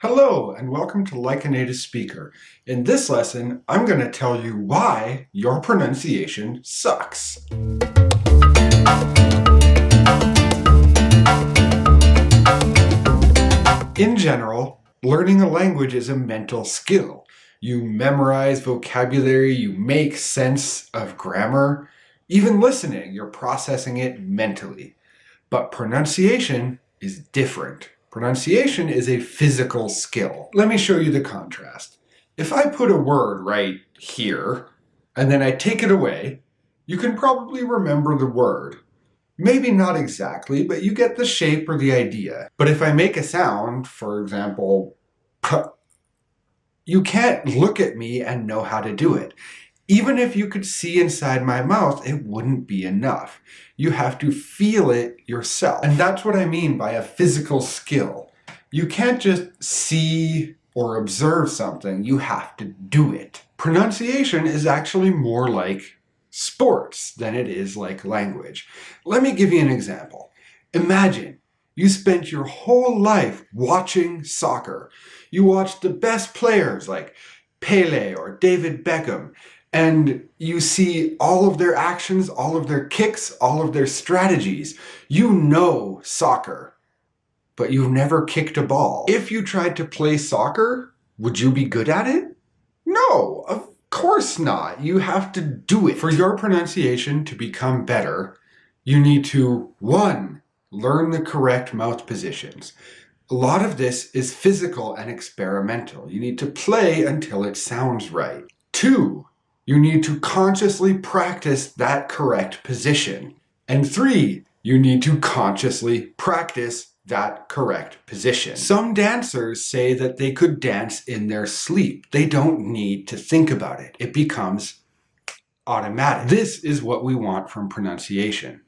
Hello and welcome to Like a Native Speaker. In this lesson, I'm going to tell you why your pronunciation sucks. In general, learning a language is a mental skill. You memorize vocabulary, you make sense of grammar. Even listening, you're processing it mentally. But pronunciation is different. Pronunciation is a physical skill. Let me show you the contrast. If I put a word right here, and then I take it away, you can probably remember the word. Maybe not exactly, but you get the shape or the idea. But if I make a sound, for example, P, you can't look at me and know how to do it. Even if you could see inside my mouth, it wouldn't be enough. You have to feel it yourself. And that's what I mean by a physical skill. You can't just see or observe something, you have to do it. Pronunciation is actually more like sports than it is like language. Let me give you an example. Imagine you spent your whole life watching soccer. You watched the best players like Pele or David Beckham, and you see all of their actions, all of their kicks, all of their strategies. You know soccer, but you've never kicked a ball. If you tried to play soccer, would you be good at it? No, of course not. You have to do it. For your pronunciation to become better, you need to, 1, learn the correct mouth positions. A lot of this is physical and experimental. You need to play until it sounds right. 2, you need to consciously practice that correct position. And 3, you need to consciously practice that correct position. Some dancers say that they could dance in their sleep. They don't need to think about it. It becomes automatic. This is what we want from pronunciation,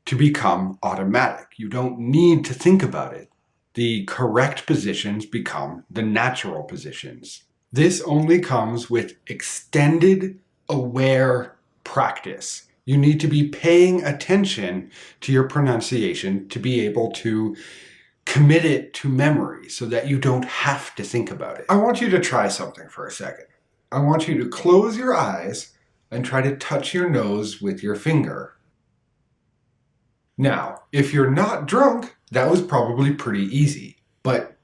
to become automatic. You don't need to think about it. The correct positions become the natural positions. This only comes with extended aware practice. You need to be paying attention to your pronunciation to be able to commit it to memory so that you don't have to think about it. I want you to try something for a second. I want you to close your eyes and try to touch your nose with your finger. Now, if you're not drunk, that was probably pretty easy. But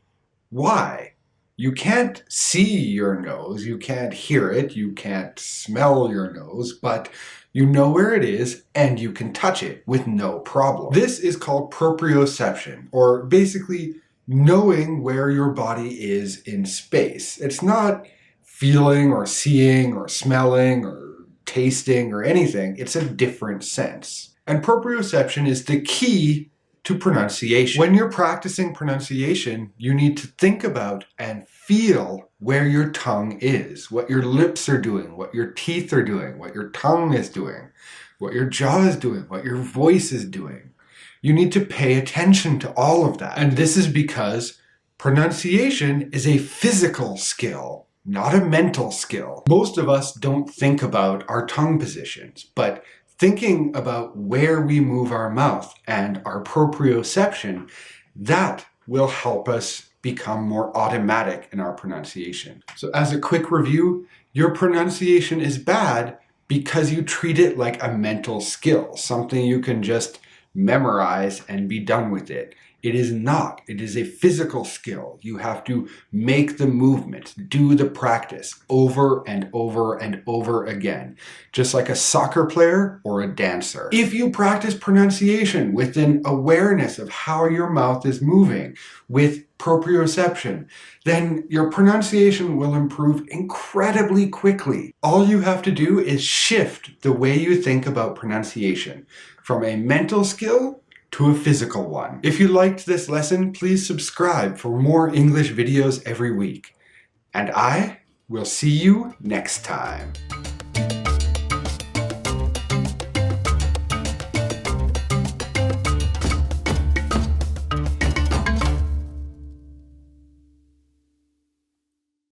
why? You can't see your nose, you can't hear it, you can't smell your nose, but you know where it is and you can touch it with no problem. This is called proprioception, or basically knowing where your body is in space. It's not feeling or seeing or smelling or tasting or anything, it's a different sense. And proprioception is the key to pronunciation. When you're practicing pronunciation, you need to think about and feel where your tongue is, what your lips are doing, what your teeth are doing, what your tongue is doing, what your jaw is doing, what your voice is doing. You need to pay attention to all of that. And this is because pronunciation is a physical skill, not a mental skill. Most of us don't think about our tongue positions, but thinking about where we move our mouth and our proprioception, that will help us become more automatic in our pronunciation. So as a quick review, your pronunciation is bad because you treat it like a mental skill, something you can just memorize and be done with it. It is not. It is a physical skill. You have to make the movements, do the practice over and over and over again, just like a soccer player or a dancer. If you practice pronunciation with an awareness of how your mouth is moving, with proprioception, then your pronunciation will improve incredibly quickly. All you have to do is shift the way you think about pronunciation from a mental skill to a physical one. If you liked this lesson, please subscribe for more English videos every week. And I will see you next time.